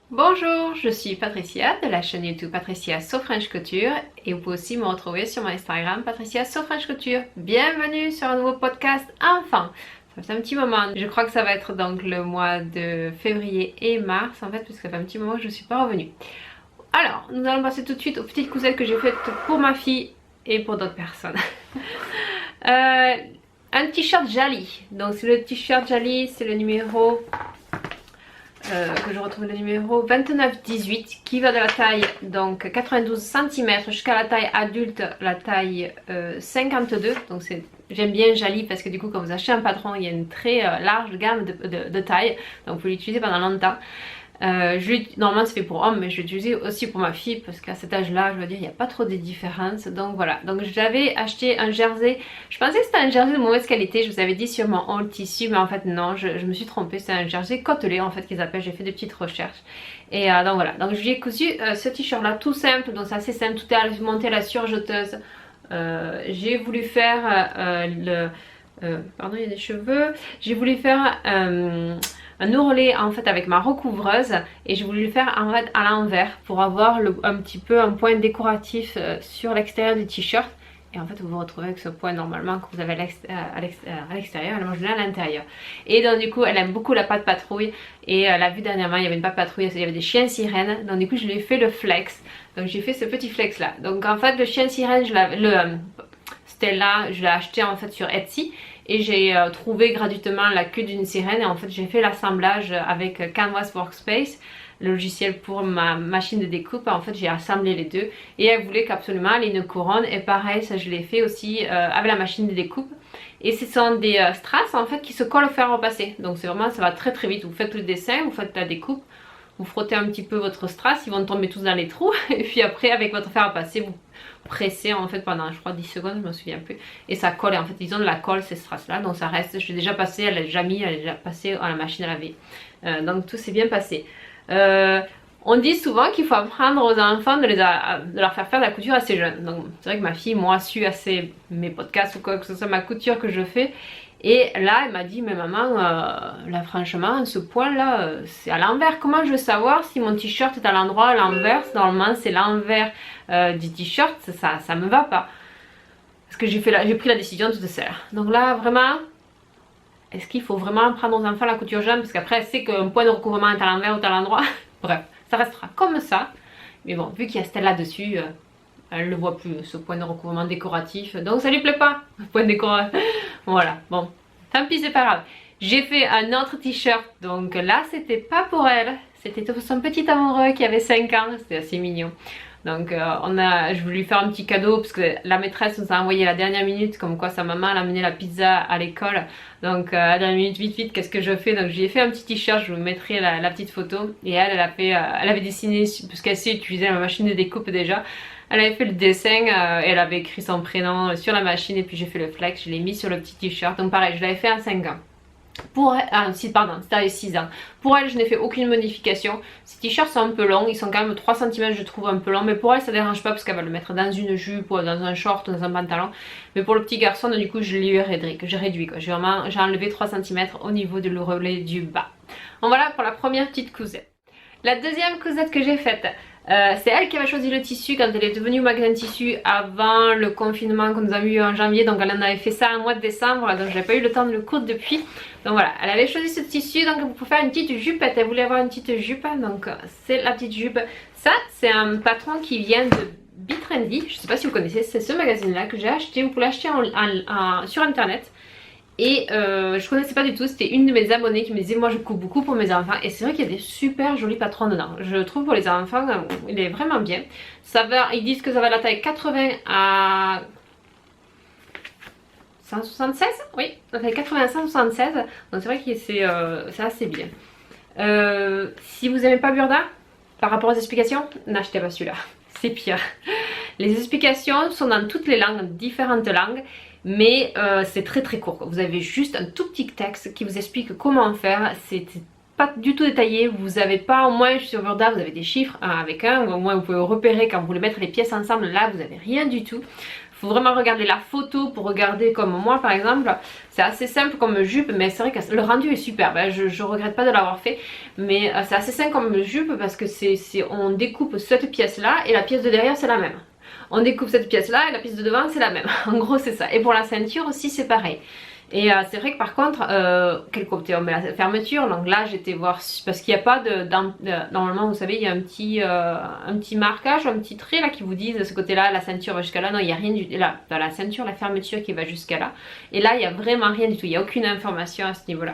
Bonjour, je suis Patricia de la chaîne YouTube Patricia So French Couture et vous pouvez aussi me retrouver sur mon Instagram Patricia So French Couture. Bienvenue sur un nouveau podcast enfin. Ça fait un petit moment, je crois que ça va être donc le mois de février et mars en fait parce que ça fait un petit moment que je ne suis pas revenue. Alors, nous allons passer tout de suite aux petites cousettes que j'ai faites pour ma fille et pour d'autres personnes. Un t-shirt Jali, donc c'est le t-shirt Jali, c'est le numéro... que je retrouve le numéro 29-18 qui va de la taille donc 92 cm jusqu'à la taille adulte, la taille 52. Donc j'aime bien Jali parce que du coup quand vous achetez un patron il y a une très large gamme de taille, donc vous pouvez l'utiliser pendant longtemps. Normalement c'est fait pour homme mais je l'utilise aussi pour ma fille parce qu'à cet âge là je veux dire il n'y a pas trop de différence. Donc voilà, donc j'avais acheté un jersey, je pensais que c'était un jersey de mauvaise qualité, je vous avais dit sur mon haul tissu mais en fait non, je me suis trompée, c'est un jersey côtelé en fait qu'ils appellent, j'ai fait des petites recherches et donc voilà, donc je lui ai cousu ce t-shirt là tout simple, donc c'est assez simple, tout est monté à la surjeteuse. J'ai voulu faire pardon il y a des cheveux, j'ai voulu faire un ourlet en fait avec ma recouvreuse et j'ai voulu le faire en fait à l'envers pour avoir un petit peu un point décoratif sur l'extérieur du t-shirt. Et en fait vous vous retrouvez avec ce point normalement que vous avez à l'extérieur, et moi je l'ai à l'intérieur. Et donc du coup elle aime beaucoup la pâte patrouille et elle a vu dernièrement il y avait une pâte patrouille, il y avait des chiens sirènes, donc du coup je lui ai fait le flex. Donc j'ai fait ce petit flex là. Donc en fait le chien sirène, Stella, je l'ai acheté en fait sur Etsy. Et j'ai trouvé gratuitement la queue d'une sirène et en fait j'ai fait l'assemblage avec Canvas Workspace, le logiciel pour ma machine de découpe. En fait j'ai assemblé les deux et elle voulait qu'absolument elle ait une couronne et pareil ça je l'ai fait aussi avec la machine de découpe. Et ce sont des strass en fait qui se collent au fer à repasser, donc c'est vraiment, ça va très très vite. Vous faites le dessin, vous faites la découpe, vous frottez un petit peu votre strass, ils vont tomber tous dans les trous et puis après avec votre fer à passer vous pressez en fait pendant je crois 10 secondes, je me souviens plus, et ça colle. Et en fait ils ont de la colle ces strass là, donc ça reste, je l'ai déjà passé, elle l'a déjà mis, elle est déjà passée à la machine à laver, donc tout s'est bien passé. On dit souvent qu'il faut apprendre aux enfants de leur faire la couture assez jeune. Donc c'est vrai que ma fille moi suit assez mes podcasts ou quoi que ce soit, ma couture que je fais. Et là elle m'a dit mais maman là franchement ce point là c'est à l'envers, comment je veux savoir si mon t-shirt est à l'endroit à l'envers? Normalement c'est l'envers du t-shirt, ça me va pas. Parce que j'ai pris la décision toute seule. Donc là vraiment, est-ce qu'il faut vraiment apprendre aux enfants la couture jeune? Parce qu'après elle sait qu'un point de recouvrement est à l'envers ou à l'endroit. Bref, ça restera comme ça. Mais bon, vu qu'il y a Stella dessus, elle ne voit plus ce point de recouvrement décoratif, donc ça lui plaît pas, le point décoratif. Voilà, bon, tant pis, c'est pas grave. J'ai fait un autre t-shirt, donc là c'était pas pour elle, c'était son petit amoureux qui avait 5 ans, c'était assez mignon. Donc je voulais lui faire un petit cadeau parce que la maîtresse nous a envoyé à la dernière minute, comme quoi sa maman elle a amené la pizza à l'école. Donc à la dernière minute, vite vite, qu'est-ce que je fais? Donc j'ai fait un petit t-shirt, je vous mettrai la petite photo. Et elle avait dessiné, parce qu'elle sait utiliser la machine de découpe déjà. Elle avait fait le dessin, elle avait écrit son prénom sur la machine et puis j'ai fait le flex, je l'ai mis sur le petit t-shirt. Donc pareil, je l'avais fait à 5 ans. Pour elle, pardon, c'était à 6 ans. Pour elle, je n'ai fait aucune modification. Ces t-shirts sont un peu longs, ils sont quand même 3 cm, je trouve un peu longs. Mais pour elle, ça dérange pas parce qu'elle va le mettre dans une jupe ou dans un short ou dans un pantalon. Mais pour le petit garçon, du coup, je l'ai réduit. J'ai enlevé 3 cm au niveau de l'ourlet du bas. Donc voilà pour la première petite cousette. La deuxième cousette que j'ai faite, c'est elle qui avait choisi le tissu quand elle est devenue au magasin de tissu avant le confinement que nous avons eu en janvier. Donc elle en avait fait ça en mois de décembre, donc j'ai pas eu le temps de le coudre depuis. Donc voilà, elle avait choisi ce tissu donc pour faire une petite jupette. Elle voulait avoir une petite jupe, donc c'est la petite jupe. Ça c'est un patron qui vient de Be Trendy, je sais pas si vous connaissez, c'est ce magazine là que j'ai acheté. Vous pouvez l'acheter sur internet. Et je connaissais pas du tout, c'était une de mes abonnées qui me disait moi je coupe beaucoup pour mes enfants. Et c'est vrai qu'il y a des super jolis patrons dedans. Je trouve pour les enfants il est vraiment bien. Ça va, ils disent que ça va de la taille 80 à 176, oui, la taille 80 à 176. Donc c'est vrai que c'est assez bien. Si vous n'aimez pas Burda, par rapport aux explications, n'achetez pas celui-là, c'est pire. Les explications sont dans toutes les langues, différentes langues. Mais c'est très très court. Vous avez juste un tout petit texte qui vous explique comment faire. C'est pas du tout détaillé. Vous avez pas, au moins sur Burda, vous avez des chiffres 1 avec 1. Au moins vous pouvez repérer quand vous voulez mettre les pièces ensemble. Là vous avez rien du tout. faut vraiment regarder la photo pour regarder comme moi par exemple. C'est assez simple comme jupe, mais c'est vrai que le rendu est super. Je regrette pas de l'avoir fait, mais c'est assez simple comme jupe parce que on découpe cette pièce là et la pièce de derrière c'est la même. On découpe cette pièce là et la pièce de devant c'est la même. En gros c'est ça. Et pour la ceinture aussi c'est pareil. Et c'est vrai que par contre, quel côté on met la fermeture, donc là j'étais voir, parce qu'il n'y a pas normalement vous savez il y a un petit marquage, un petit trait là qui vous dit de ce côté là la ceinture va jusqu'à là, non il n'y a rien du tout, là dans la ceinture la fermeture qui va jusqu'à là, et là il n'y a vraiment rien du tout, il n'y a aucune information à ce niveau là.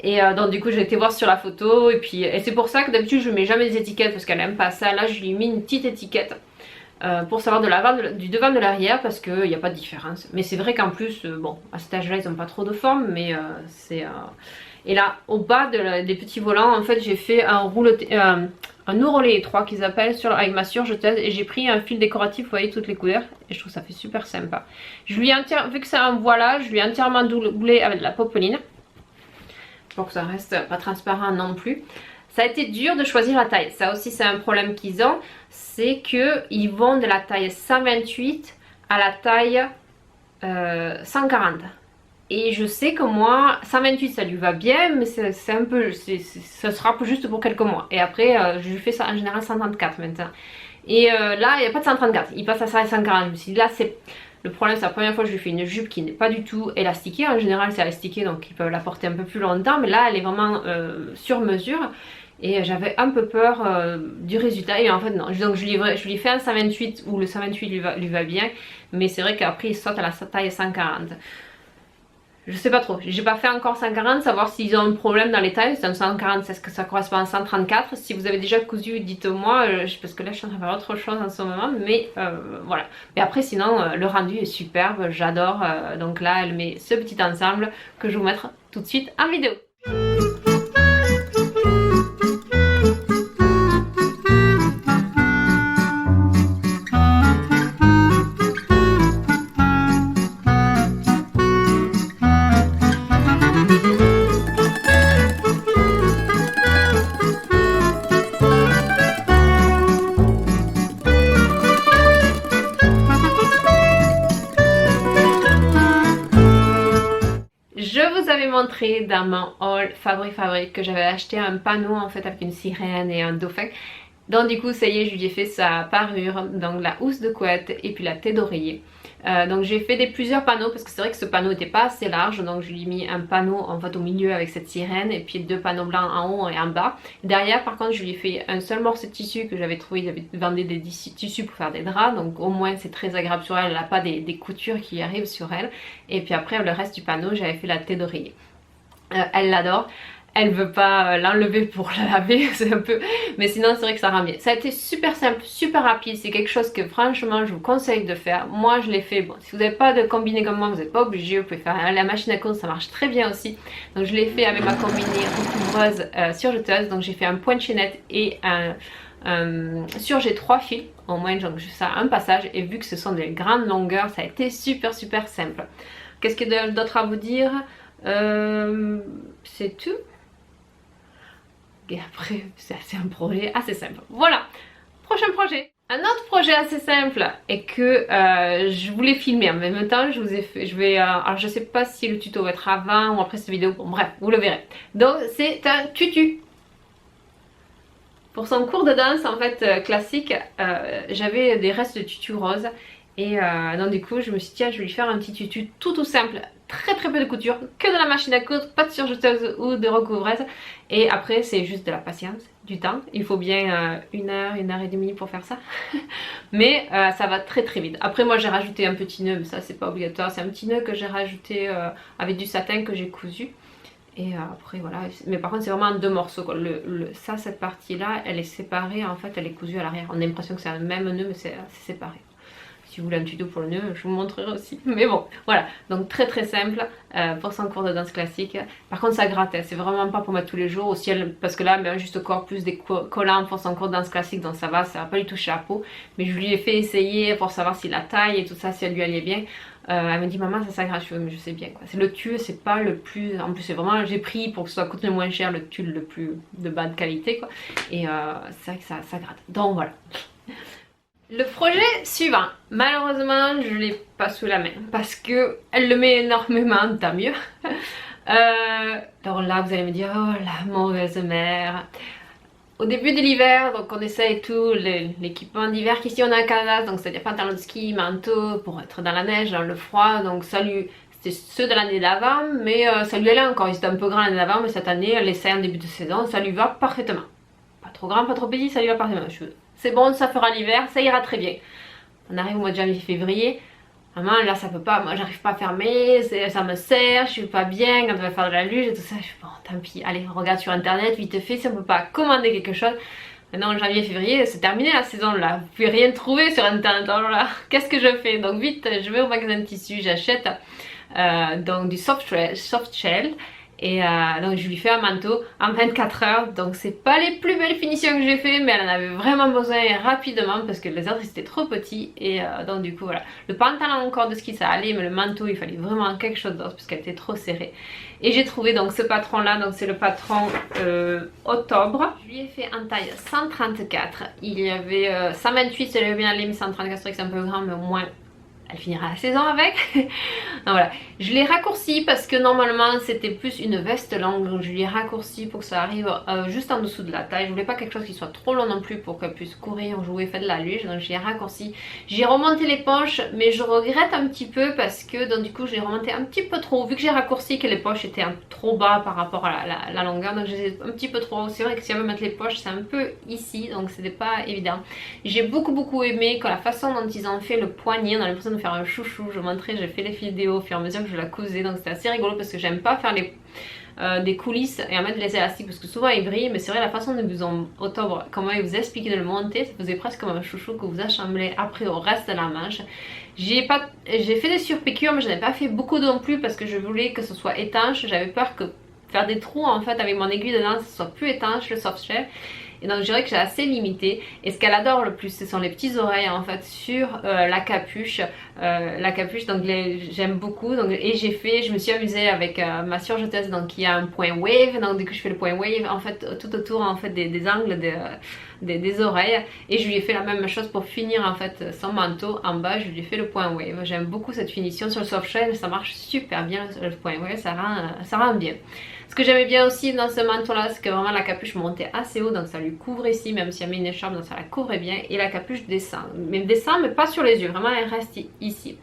Et donc du coup j'ai été voir sur la photo et c'est pour ça que d'habitude je mets jamais des étiquettes parce qu'elle aime pas ça, là je lui ai mis une petite étiquette. Pour savoir du devant de l'arrière parce qu'il n'y a pas de différence. Mais c'est vrai qu'en plus, bon, à cet âge là ils n'ont pas trop de forme, mais Et là, au bas des petits volants, en fait j'ai fait un ourlet étroit qu'ils appellent avec ma surjeteuse, et j'ai pris un fil décoratif, vous voyez toutes les couleurs, et je trouve ça fait super sympa. Vu que c'est un voilage, je lui ai entièrement doublé avec de la popeline, pour que ça reste pas transparent non plus. Ça a été dur de choisir la taille, ça aussi c'est un problème qu'ils ont, c'est qu'ils vont de la taille 128 à la taille 140. Et je sais que moi, 128 ça lui va bien, mais c'est un peu, ça sera juste pour quelques mois. Et après, je lui fais ça en général 134 maintenant. Et là, il n'y a pas de 134, il passe à 140. Je me suis dit, là, le problème, c'est la première fois que je lui fais une jupe qui n'est pas du tout élastiquée. En général, c'est élastiqué, donc ils peuvent la porter un peu plus longtemps. Mais là, elle est vraiment sur mesure. Et j'avais un peu peur du résultat, et en fait non, donc je lui fais un 128 où le 128 lui va bien, mais c'est vrai qu'après il saute à la taille 140. Je sais pas trop, j'ai pas fait encore 140, savoir s'ils ont un problème dans les tailles, c'est un 140, c'est ce que ça correspond à 134, si vous avez déjà cousu dites-moi, parce que là je suis en train de faire autre chose en ce moment, mais voilà. Mais après sinon le rendu est superbe, j'adore, donc là elle met ce petit ensemble que je vais vous mettre tout de suite en vidéo. Montré dans mon haul Fabrique que j'avais acheté un panneau en fait avec une sirène et un dauphin. Donc du coup ça y est, je lui ai fait sa parure, donc la housse de couette et puis la tête d'oreiller. Donc j'ai fait plusieurs panneaux parce que c'est vrai que ce panneau n'était pas assez large, donc je lui ai mis un panneau en fait au milieu avec cette sirène et puis deux panneaux blancs en haut et en bas. Derrière par contre je lui ai fait un seul morceau de tissu que j'avais trouvé, j'avais vendu des tissus pour faire des draps, donc au moins c'est très agréable sur elle, elle n'a pas des coutures qui arrivent sur elle. Et puis après le reste du panneau j'avais fait la tête d'oreiller. Elle l'adore. Elle veut pas l'enlever pour la laver, c'est un peu, mais sinon c'est vrai que ça rend bien. Ça a été super simple, super rapide, c'est quelque chose que franchement je vous conseille de faire. Moi je l'ai fait, bon si vous n'avez pas de combiné comme moi, vous n'êtes pas obligé, vous pouvez faire la machine à coudre, ça marche très bien aussi. Donc je l'ai fait avec ma combinée recouvreuse surjeteuse, donc j'ai fait un point de chaînette et sur j'ai 3 fils, au moins donc juste ça un passage, et vu que ce sont des grandes longueurs, ça a été super simple. Qu'est-ce qu'il y a d'autre à vous dire? C'est tout. Et après, c'est un projet assez simple. Voilà, prochain projet. Un autre projet assez simple et que je voulais filmer en même temps, je vous ai fait, alors je sais pas si le tuto va être avant ou après cette vidéo, bon bref, vous le verrez. Donc c'est un tutu. Pour son cours de danse en fait classique, j'avais des restes de tutu rose. Et donc du coup je me suis dit tiens je vais lui faire un petit tutu tout simple, très peu de couture, que de la machine à coudre, pas de surjeteuse ou de recouvreuse. Et après c'est juste de la patience, du temps, il faut bien 1 heure et demie pour faire ça. Mais ça va très vite. Après moi j'ai rajouté un petit nœud, mais ça c'est pas obligatoire, c'est un petit nœud que j'ai rajouté avec du satin que j'ai cousu. Et après voilà, mais par contre c'est vraiment en 2 morceaux quoi. Cette partie là elle est séparée, en fait elle est cousue à l'arrière, on a l'impression que c'est un même nœud mais c'est séparé. Si vous voulez un tuto pour le nœud, je vous montrerai aussi. Mais bon, voilà. Donc très simple pour son cours de danse classique. Par contre, ça gratte. C'est vraiment pas pour mettre tous les jours. Aussi, parce que là, elle met juste encore plus des collants pour son cours de danse classique. Donc ça va pas lui toucher la peau. Mais je lui ai fait essayer pour savoir si la taille et tout ça, si elle lui allait bien. Elle me dit maman ça s'aggratte, mais je sais bien quoi. C'est le tulle, c'est pas le plus. En plus c'est vraiment, j'ai pris pour que ça coûte le moins cher le tulle le plus de bas de qualité quoi. Et c'est vrai que ça gratte. Donc voilà. Le projet suivant, malheureusement je l'ai pas sous la main parce que elle le met énormément, tant mieux. Alors là vous allez me dire, oh la mauvaise mère. Au début de l'hiver, donc on essaye tout l'équipement d'hiver qu'ici on a au Canada, donc c'est-à-dire pantalon de ski, manteau pour être dans la neige, dans le froid, donc ça lui, c'était ceux de l'année d'avant, mais ça lui allait encore, il était un peu grand l'année d'avant, mais cette année, elle essaie en début de saison, ça lui va parfaitement. Pas trop grand, pas trop petit, ça lui va parfaitement. C'est bon, ça fera l'hiver, ça ira très bien. On arrive au mois de janvier-février. Maman, là ça peut pas, moi j'arrive pas à fermer, ça me serre, je suis pas bien quand on va faire de la luge et tout ça. Je suis bon, tant pis, allez, on regarde sur internet, vite fait, si on peut pas commander quelque chose. Maintenant en janvier-février, c'est terminé la saison là, vous pouvez rien trouver sur internet, alors là, qu'est-ce que je fais? Donc vite, je vais au magasin de tissus, j'achète donc du soft shell. Et donc je lui fais un manteau en 24 heures, donc c'est pas les plus belles finitions que j'ai fait, mais elle en avait vraiment besoin rapidement parce que les autres c'était trop petit. Et donc du coup voilà, le pantalon encore de ski ça allait, mais le manteau il fallait vraiment quelque chose d'autre parce qu'elle était trop serrée. Et j'ai trouvé donc ce patron là, donc c'est le patron octobre. Je lui ai fait en taille 134, il y avait 128, ça lui avait bien allé, mais 134 c'est un peu grand, mais au moins elle finira la saison avec. Donc voilà, je l'ai raccourci parce que normalement c'était plus une veste longue, donc je l'ai raccourci pour que ça arrive juste en dessous de la taille. Je voulais pas quelque chose qui soit trop long non plus pour qu'elle puisse courir, jouer, faire de la luge, donc je l'ai raccourci. J'ai remonté les poches, mais je regrette un petit peu parce que donc du coup j'ai remonté un petit peu trop, vu que j'ai raccourci que les poches étaient un peu trop bas par rapport à la longueur, donc j'ai un petit peu trop. C'est vrai que si on veut mettre les poches c'est un peu ici, donc c'était pas évident. J'ai beaucoup aimé que la façon dont ils ont fait le poignet, on a l'impression de faire un chouchou. Je montrais, j'ai fait les vidéos au fur et à mesure que je la cousais, donc c'était assez rigolo parce que j'aime pas faire des coulisses et en mettre les élastiques parce que souvent ils brillent, mais c'est vrai la façon dont vous en octobre, comment ils vous expliquaient de le monter, ça faisait presque comme un chouchou que vous assemblez après au reste de la manche. J'ai fait des surpiqûres, mais je n'ai pas fait beaucoup non plus parce que je voulais que ce soit étanche. J'avais peur que faire des trous en fait avec mon aiguille dedans, ça soit plus étanche le soft shell. Et donc je dirais que j'ai assez limité. Et ce qu'elle adore le plus, ce sont les petites oreilles en fait sur la capuche. Donc j'aime beaucoup. Donc, et je me suis amusée avec ma surjeteuse, donc il y a un point wave. Donc du coup je fais le point wave en fait tout autour en fait des angles des oreilles. Et je lui ai fait la même chose pour finir en fait son manteau. En bas je lui ai fait le point wave. J'aime beaucoup cette finition sur le soft shell, ça marche super bien le point wave, ça rend bien. Ce que j'aimais bien aussi dans ce manteau là, c'est que vraiment la capuche montait assez haut, donc ça lui couvre ici, même si elle met une écharpe, donc ça la couvrait bien. Et la capuche descend, mais pas sur les yeux, vraiment elle reste ici.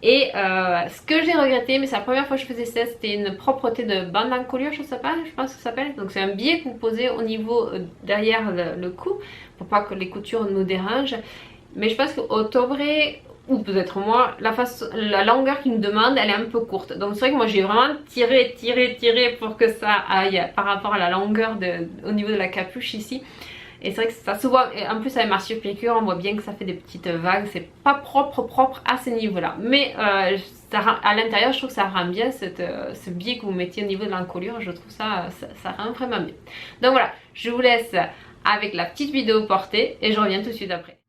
Et ce que j'ai regretté, mais c'est la première fois que je faisais ça, c'était une propreté de bande d'encolure, je pense que ça s'appelle. Donc c'est un biais que vous posez au niveau derrière le cou, pour pas que les coutures nous dérangent. Mais je pense qu'au tobré, ou peut-être moi, la longueur qu'il me demande elle est un peu courte, donc c'est vrai que moi j'ai vraiment tiré pour que ça aille par rapport à la longueur au niveau de la capuche ici. Et c'est vrai que ça se voit, et en plus avec ma surpiqûre on voit bien que ça fait des petites vagues, c'est pas propre à ce niveau là, mais à l'intérieur je trouve que ça rend bien ce biais que vous mettez au niveau de l'encolure, je trouve ça rend vraiment bien. Donc voilà, je vous laisse avec la petite vidéo portée et je reviens tout de suite après.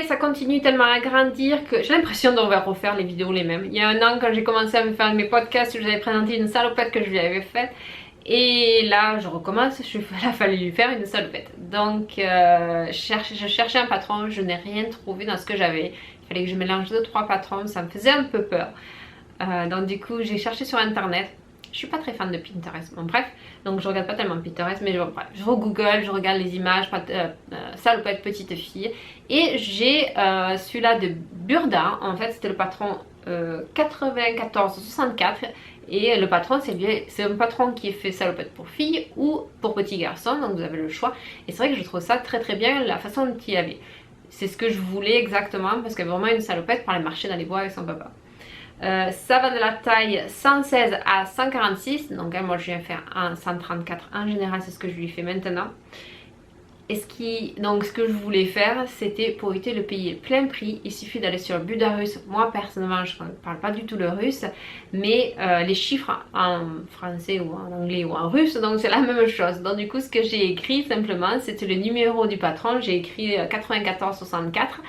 Ça continue tellement à grandir que j'ai l'impression d'en refaire les vidéos les mêmes. Il y a un an quand j'ai commencé à me faire mes podcasts, je vous avais présenté une salopette que je lui avais faite. Et là je recommence, il a fallu lui faire une salopette. Donc je cherchais un patron, je n'ai rien trouvé dans ce que j'avais. Il fallait que je mélange 2-3 patrons, ça me faisait un peu peur. Donc du coup j'ai cherché sur internet. Je suis pas très fan de Pinterest, bon bref, donc je regarde pas tellement Pinterest, mais bref, je re-google, je regarde les images, salopette petite fille, et j'ai celui-là de Burda, en fait c'était le patron 94-64, et le patron c'est un patron qui est fait salopette pour filles ou pour petits garçons, donc vous avez le choix, et c'est vrai que je trouve ça très bien la façon dont il y avait. C'est ce que je voulais exactement, parce que vraiment une salopette pour aller marcher dans les bois avec son papa. Ça va de la taille 116 à 146, donc hein, moi je viens faire un 134 en général, c'est ce que je lui fais maintenant. Et donc ce que je voulais faire, c'était pour éviter de payer plein prix, il suffit d'aller sur Budarus. Moi personnellement je ne parle pas du tout le russe, mais les chiffres en français ou en anglais ou en russe, donc c'est la même chose. Donc du coup ce que j'ai écrit simplement, c'était le numéro du patron, j'ai écrit 9464.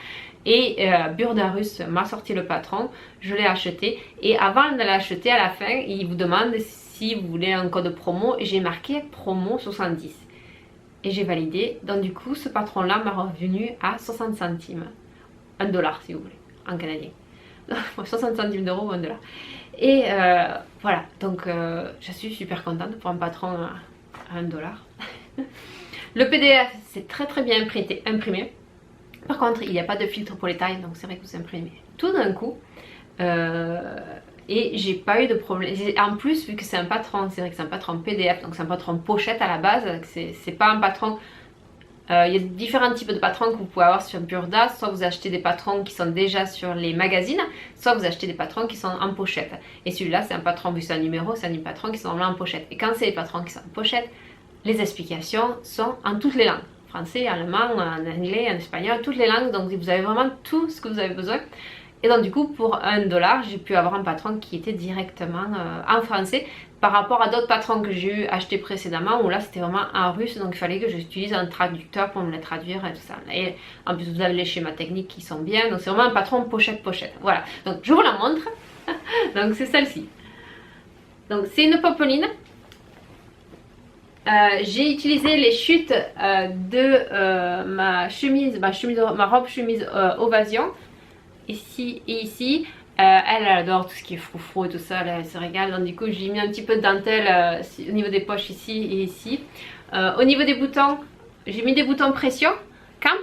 Et Burda Russe m'a sorti le patron, je l'ai acheté. Et avant de l'acheter, à la fin, il vous demande si vous voulez un code promo. Et j'ai marqué promo 70. Et j'ai validé. Donc du coup, ce patron-là m'a revenu à 60 centimes. 1 dollar si vous voulez, en canadien. 60 centimes d'euros ou 1 dollar. Et voilà, donc je suis super contente pour un patron à 1 dollar. Le PDF, c'est très bien imprimé. Par contre, il n'y a pas de filtre pour les tailles, donc c'est vrai que vous imprimez tout d'un coup. Et j'ai pas eu de problème. En plus, vu que c'est un patron, c'est vrai que c'est un patron PDF, donc c'est un patron pochette à la base, c'est pas un patron. Il y a différents types de patrons que vous pouvez avoir sur Burda. Soit vous achetez des patrons qui sont déjà sur les magazines, soit vous achetez des patrons qui sont en pochette. Et celui-là, c'est un patron, vu que c'est un numéro, c'est un patron qui sont vraiment en pochette. Et quand c'est des patrons qui sont en pochette, les explications sont en toutes les langues. Français, allemand, en anglais, en espagnol, toutes les langues. Donc vous avez vraiment tout ce que vous avez besoin. Et donc du coup, pour 1 dollar, j'ai pu avoir un patron qui était directement en français. Par rapport à d'autres patrons que j'ai eu achetés précédemment, où là c'était vraiment en russe, donc il fallait que j'utilise un traducteur pour me les traduire et tout ça. Et en plus vous avez les schémas techniques qui sont bien, donc c'est vraiment un patron pochette. Voilà, donc je vous la montre. Donc c'est celle-ci. Donc c'est une popeline. J'ai utilisé les chutes de ma robe chemise Ovasion, ici et ici. Elle adore tout ce qui est froufrou et tout ça, elle se régale. Donc du coup j'ai mis un petit peu de dentelle au niveau des poches ici et ici. Au niveau des boutons, j'ai mis des boutons pression, cam.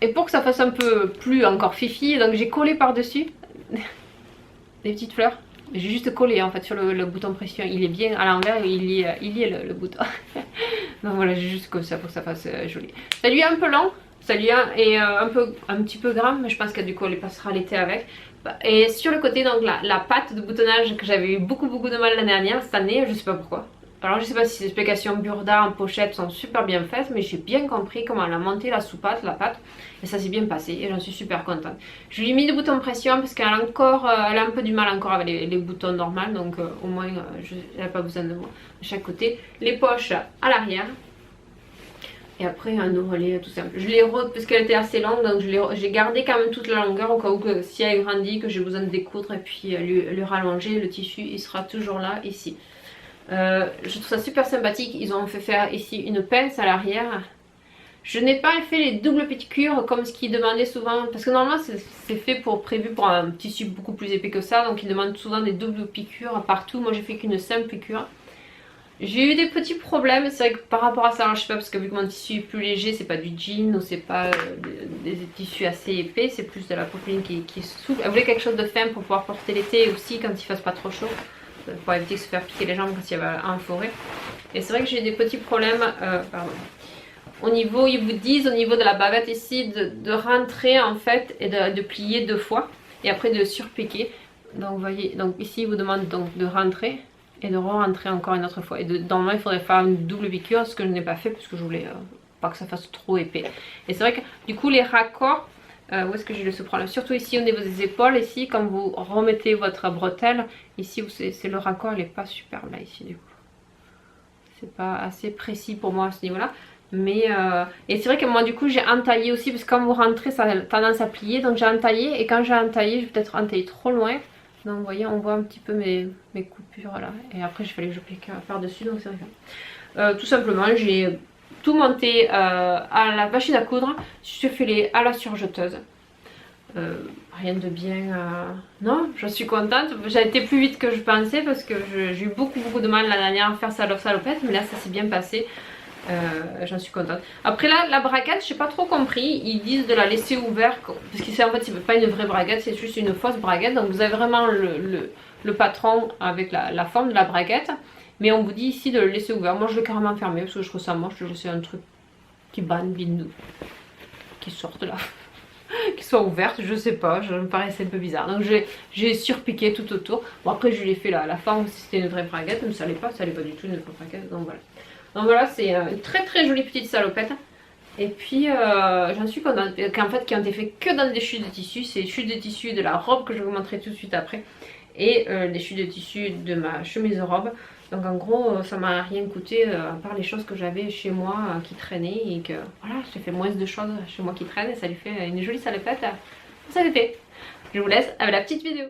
Et pour que ça fasse un peu plus encore fifi, donc j'ai collé par dessus des petites fleurs. J'ai juste collé en fait sur le bouton pression, il est bien à l'envers, il y est le bouton. Donc voilà, j'ai juste comme ça pour que ça fasse joli. Ça lui est un peu long. Et un petit peu grand, mais je pense que du coup elle passera l'été avec. Et sur le côté, donc la patte de boutonnage que j'avais eu beaucoup de mal l'année dernière, cette année, je sais pas pourquoi. Alors je sais pas si les explications Burda en pochette sont super bien faites, mais j'ai bien compris comment elle a monté la sous-patte, la patte, et ça s'est bien passé et j'en suis super contente. Je lui ai mis des boutons pression parce qu'elle a encore, elle a un peu du mal encore avec les boutons normaux, donc au moins elle n'a pas besoin de moi de chaque côté. Les poches à l'arrière. Et après un ourlet tout simple. Je l'ai parce qu'elle était assez longue, donc j'ai gardé quand même toute la longueur au cas où que si elle grandit, que j'ai besoin de découdre et puis lui rallonger le tissu, il sera toujours là ici. Je trouve ça super sympathique. Ils ont fait faire ici une pince à l'arrière. Je n'ai pas fait les doubles piqûres comme ce qu'ils demandaient souvent, parce que normalement c'est prévu pour un tissu beaucoup plus épais que ça, donc ils demandent souvent des doubles piqûres partout. Moi j'ai fait qu'une simple piqûre. J'ai eu des petits problèmes, c'est vrai que par rapport à ça, alors je sais pas, parce que vu que mon tissu est plus léger, c'est pas du jean ou c'est pas des tissus assez épais, c'est plus de la popeline qui est souple. Elle voulait quelque chose de fin pour pouvoir porter l'été aussi quand il fasse pas trop chaud, pour éviter de se faire piquer les jambes quand il va en forêt. Et c'est vrai que j'ai des petits problèmes, au niveau, ils vous disent au niveau de la bavette ici de rentrer en fait et de plier 2 fois et après de surpiquer. Donc vous voyez, donc ici ils vous demandent donc de rentrer et de re-rentrer encore une autre fois. Et normalement il faudrait faire une double piqûre, ce que je n'ai pas fait parce que je voulais pas que ça fasse trop épais. Et c'est vrai que du coup les raccords, où est-ce que j'ai ce problème? Surtout ici au niveau des épaules, ici quand vous remettez votre bretelle, ici c'est le raccord, il n'est pas super là ici du coup. C'est pas assez précis pour moi à ce niveau là. Mais et c'est vrai que moi du coup j'ai entaillé aussi parce que quand vous rentrez ça a tendance à plier, donc j'ai entaillé et quand j'ai entaillé j'ai peut-être entaillé trop loin. Donc vous voyez, on voit un petit peu mes coupures là. Et après il fallait que je pique par dessus, donc c'est vrai. Tout simplement j'ai tout monté à la machine à coudre. Je fais à la surjeteuse. Rien de bien. Non, je suis contente. J'ai été plus vite que je pensais parce que j'ai eu beaucoup de mal la dernière à faire salopette. Mais là ça s'est bien passé. J'en suis contente. Après là, la braguette, j'ai pas trop compris. Ils disent de la laisser ouverte parce que c'est en fait c'est pas une vraie braguette, c'est juste une fausse braguette. Donc vous avez vraiment le patron avec la forme de la braguette, mais on vous dit ici de le laisser ouvert. Moi je l'ai carrément fermé parce que je trouve ça moche de laisser un truc qui banne bindou qui sorte là. Qui soit ouverte, je sais pas, ça me paraissait un peu bizarre. Donc j'ai surpiqué tout autour. Bon après je l'ai fait la forme si c'était une vraie braguette, mais ça l'est pas du tout une vraie braguette. Donc voilà. Donc voilà, c'est une très jolie petite salopette. Et puis j'en suis contente. En fait, qui ont été fait que dans des chutes de tissu. C'est les chutes de tissu de la robe que je vous montrerai tout de suite après. Et les chutes de tissu de ma chemise robe. Donc en gros ça m'a rien coûté à part les choses que j'avais chez moi qui traînaient et que voilà, j'ai fait moins de choses chez moi qui traînent et ça lui fait une jolie salopette. Ça c'est fait. Je vous laisse avec la petite vidéo.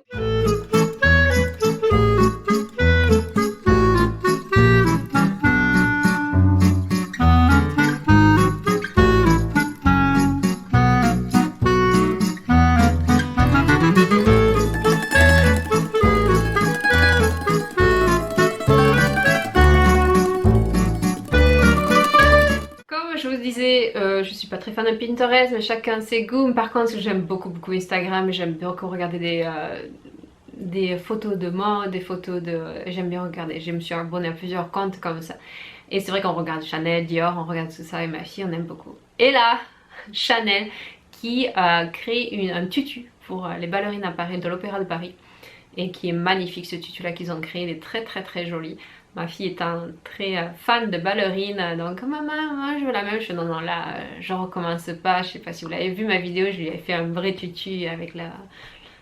Je vous disais, je suis pas très fan de Pinterest, mais chacun ses goûts. Par contre, j'aime beaucoup Instagram, j'aime beaucoup regarder des photos de mode, des photos de... J'aime bien regarder, je me suis abonnée à plusieurs comptes comme ça. Et c'est vrai qu'on regarde Chanel, Dior, on regarde tout ça et ma fille, on aime beaucoup. Et là, Chanel qui a créé un tutu pour les ballerines à Paris, de l'Opéra de Paris. Et qui est magnifique, ce tutu là qu'ils ont créé, il est très joli. Ma fille est un très fan de ballerine, donc maman, je veux la même. Je fais non là, je recommence pas. Je sais pas si vous l'avez vu ma vidéo, je lui ai fait un vrai tutu avec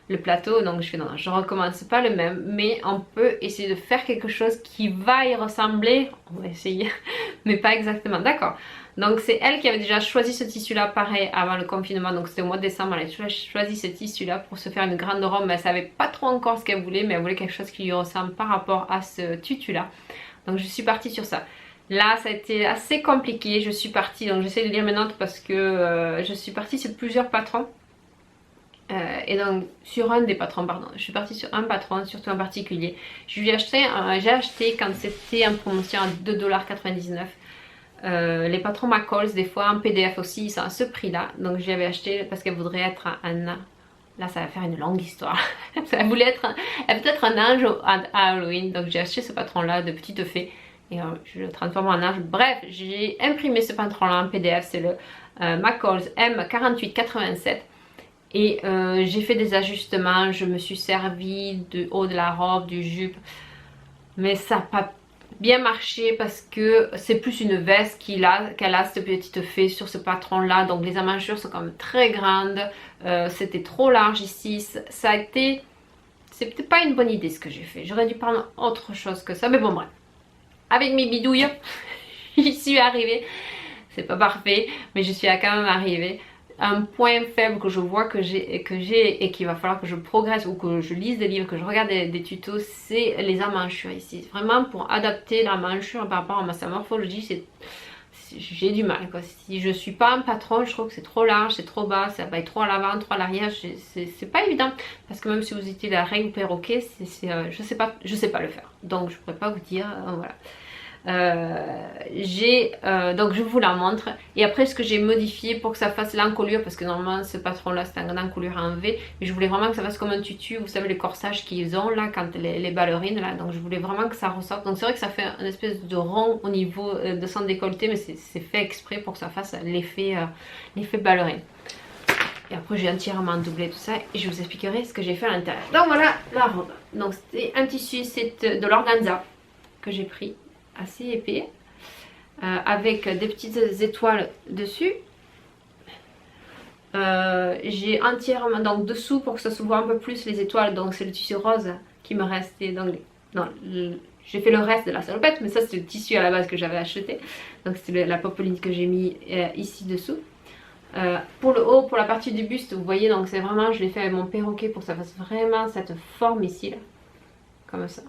le plateau, donc je fais non, je recommence pas le même, mais on peut essayer de faire quelque chose qui va y ressembler. On va essayer, mais pas exactement, d'accord. Donc c'est elle qui avait déjà choisi ce tissu là pareil avant le confinement, donc c'était au mois de décembre, elle a choisi ce tissu là pour se faire une grande robe, mais elle savait pas trop encore ce qu'elle voulait, mais elle voulait quelque chose qui lui ressemble par rapport à ce tutu là. Donc je suis partie sur ça. Là ça a été assez compliqué, je suis partie, donc j'essaie de lire mes notes parce que je suis partie sur plusieurs patrons. Et donc sur un des patrons, pardon, je suis partie sur un patron, surtout en particulier. J'ai acheté quand c'était en promotion à 2,99 $. Les patrons McCall's, des fois en PDF aussi, ils sont à ce prix là. Donc j'avais acheté parce qu'elle voudrait être un... Là ça va faire une longue histoire. Elle voulait être peut-être un ange à Halloween. Donc j'ai acheté ce patron là de petite fée. Et je le transforme en ange. Bref, j'ai imprimé ce patron là en PDF. C'est le McCall's M4887. Et j'ai fait des ajustements. Je me suis servi du haut de la robe, du jupe. Mais ça n'a pas bien marché parce que c'est plus une veste qu'elle a cette petite fée sur ce patron là. Donc les emmanchures sont quand même très grandes. C'était trop large ici. Ça a été... C'est peut-être pas une bonne idée ce que j'ai fait. J'aurais dû prendre autre chose que ça. Mais bon bref. Avec mes bidouilles, j'y suis arrivée. C'est pas parfait, mais je suis quand même arrivée. Un point faible que je vois que j'ai et qu'il va falloir que je progresse ou que je lise des livres, que je regarde des tutos, c'est les emmanchures ici. Vraiment pour adapter la manchure par rapport à sa morphologie, j'ai du mal quoi. Si je suis pas un patron, je trouve que c'est trop large, c'est trop bas, ça va être trop à l'avant, trop à l'arrière, c'est pas évident. Parce que même si vous étiez la règle perroquet, je sais pas le faire. Donc je pourrais pas vous dire, voilà. Donc je vous la montre et après ce que j'ai modifié pour que ça fasse l'encolure, parce que normalement ce patron là c'est un encolure en V, mais je voulais vraiment que ça fasse comme un tutu, vous savez les corsages qu'ils ont là quand les ballerines là, donc je voulais vraiment que ça ressorte. Donc c'est vrai que ça fait une espèce de rond au niveau de son décolleté, mais c'est fait exprès pour que ça fasse l'effet ballerine. Et après j'ai entièrement doublé tout ça et je vous expliquerai ce que j'ai fait à l'intérieur. Donc voilà la robe. Donc c'était un tissu, c'est de l'organza que j'ai pris, assez épais, avec des petites étoiles dessus. J'ai entièrement, donc dessous pour que ça se voit un peu plus les étoiles, donc c'est le tissu rose qui me restait. Donc non, j'ai fait le reste de la salopette, mais ça c'est le tissu à la base que j'avais acheté. Donc c'est la popeline que j'ai mis ici dessous. Pour le haut, pour la partie du buste, vous voyez, donc c'est vraiment, je l'ai fait avec mon perroquet pour que ça fasse vraiment cette forme ici là, comme ça,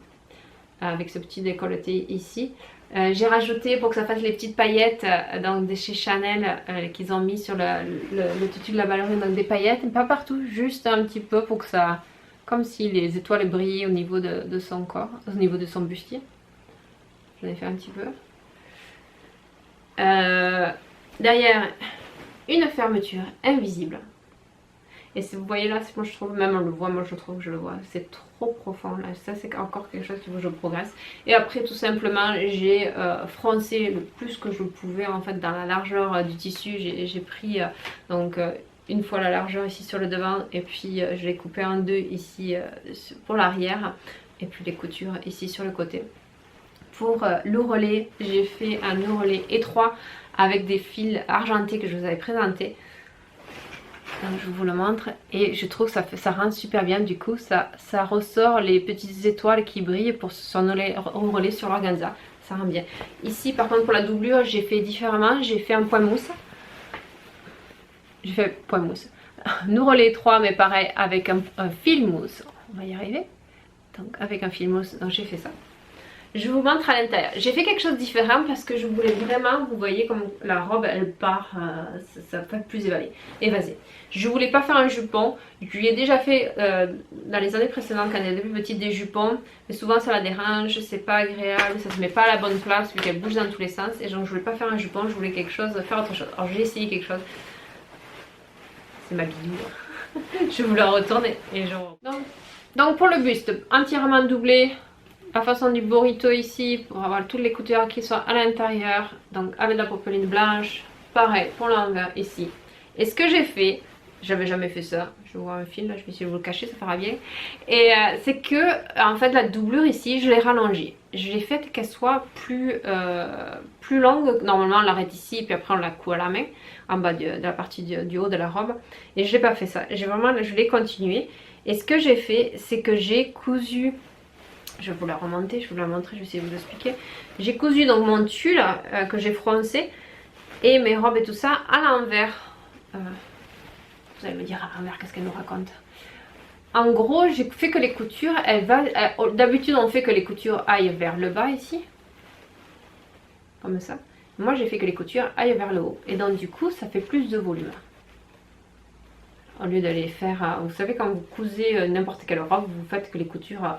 avec ce petit décolleté ici. J'ai rajouté pour que ça fasse les petites paillettes donc de chez Chanel qu'ils ont mis sur le tutu de la ballerine, donc des paillettes, mais pas partout, juste un petit peu pour que ça, comme si les étoiles brillaient au niveau de son corps, au niveau de son bustier. J'en ai fait un petit peu. Derrière, une fermeture invisible. Et si vous voyez là, moi je trouve, même on le voit, moi je trouve que je le vois, c'est trop profond là, ça c'est encore quelque chose qu'il faut que je progresse. Et après tout simplement j'ai froncé le plus que je pouvais en fait dans la largeur du tissu, j'ai pris donc une fois la largeur ici sur le devant et puis je l'ai coupé en deux ici pour l'arrière et puis les coutures ici sur le côté. Pour l'ourlet, j'ai fait un ourlet étroit avec des fils argentés que je vous avais présenté. Donc je vous le montre et je trouve que ça rend super bien. Du coup ça ressort les petites étoiles qui brillent pour s'enrouler sur l'organza. Ça rend bien. Ici par contre pour la doublure j'ai fait différemment. J'ai fait un point mousse. J'ai fait point mousse. Nous relais 3 mais pareil avec un fil mousse. On va y arriver. Donc avec un fil mousse. Donc j'ai fait ça. Je vous montre à l'intérieur. J'ai fait quelque chose de différent parce que je voulais vraiment, vous voyez comme la robe elle part, ça fait plus évasé. Je voulais pas faire un jupon. Je lui ai déjà fait dans les années précédentes quand elle était plus petite des jupons. Mais souvent ça la dérange, c'est pas agréable, ça se met pas à la bonne place vu qu'elle bouge dans tous les sens. Et donc je voulais pas faire un jupon, je voulais quelque chose, faire autre chose. Alors j'ai essayé quelque chose. C'est ma bidou. Je vous la retourne et je... Donc pour le buste, entièrement doublé. La façon du burrito ici pour avoir toutes les coutures qui sont à l'intérieur, donc avec la popeline blanche. Pareil pour l'envers ici. Et ce que j'ai fait, j'avais jamais fait ça, je vois un fil là, je vais essayer de vous le cacher, ça fera bien. Et c'est que en fait la doublure ici, je l'ai rallongée. Je l'ai faite qu'elle soit plus longue. Normalement on l'arrête ici et puis après on la coud à la main en bas de la partie du haut de la robe. Et je n'ai pas fait ça, je l'ai continué. Et ce que j'ai fait, c'est que j'ai cousu. Je vais vous la remonter, je vais vous la montrer, je vais essayer de vous expliquer. J'ai cousu donc mon tulle que j'ai froncé et mes robes et tout ça à l'envers. Vous allez me dire à l'envers, qu'est-ce qu'elle nous raconte? En gros, j'ai fait que les coutures, d'habitude on fait que les coutures aillent vers le bas ici. Comme ça. Moi j'ai fait que les coutures aillent vers le haut. Et donc du coup ça fait plus de volume. Au lieu d'aller faire, vous savez quand vous cousez n'importe quelle robe, vous faites que les coutures...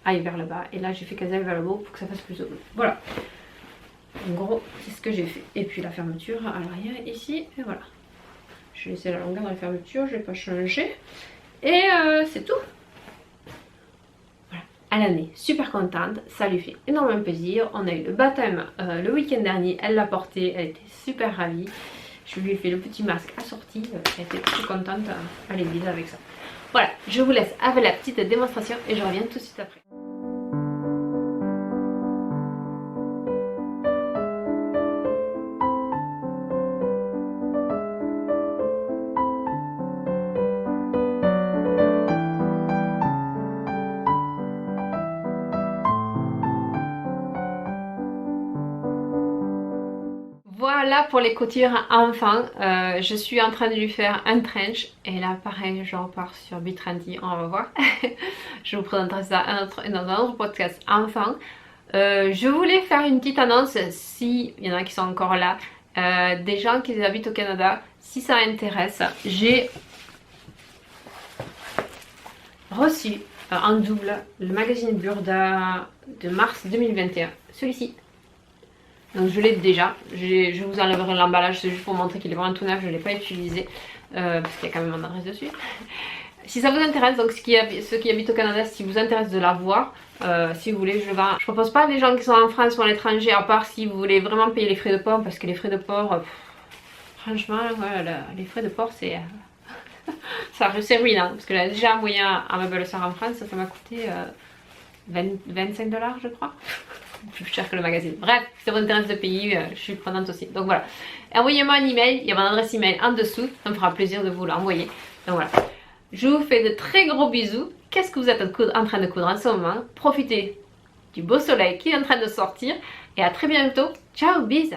aille vers le bas et là j'ai fait qu'elles aillent vers le haut pour que ça fasse plus de volume. Voilà, en gros c'est ce que j'ai fait. Et puis la fermeture à l'arrière ici et voilà, j'ai laissé la longueur de la fermeture, je n'ai pas changé et c'est tout. Voilà, elle en est super contente, ça lui fait énormément plaisir. On a eu le baptême le week-end dernier, elle l'a porté, elle était super ravie. Je lui ai fait le petit masque assorti, elle était très contente à l'église avec ça. Voilà, je vous laisse avec la petite démonstration et je reviens tout de suite après. Voilà pour les coutures enfants. Je suis en train de lui faire un trench et là pareil je repars sur B-Trendy, on va voir. Je vous présenterai ça dans un autre podcast enfant. Je voulais faire une petite annonce si il y en a qui sont encore là, des gens qui habitent au Canada, si ça intéresse. J'ai reçu en double le magazine Burda de mars 2021, celui-ci. Donc je l'ai déjà, je vous enlèverai l'emballage, c'est juste pour montrer qu'il est vraiment tout neuf, je ne l'ai pas utilisé parce qu'il y a quand même mon adresse dessus. Si ça vous intéresse, donc ceux qui habitent au Canada, si vous intéresse de l'avoir, si vous voulez, je propose pas les gens qui sont en France ou à l'étranger, à part si vous voulez vraiment payer les frais de port, parce que les frais de port, franchement, ouais, les frais de port c'est... c'est ruinant, parce que j'ai déjà envoyé à ma belle-sœur en France, ça m'a coûté 25 $, je crois. Plus cher que le magazine. Bref, si ça vous intéresse de payer, je suis prenante aussi. Donc voilà, envoyez-moi un email, il y a mon adresse email en dessous, ça me fera plaisir de vous l'envoyer. Donc voilà, je vous fais de très gros bisous. Qu'est-ce que vous êtes en train de coudre en ce moment? Profitez du beau soleil qui est en train de sortir et à très bientôt. Ciao, bisous.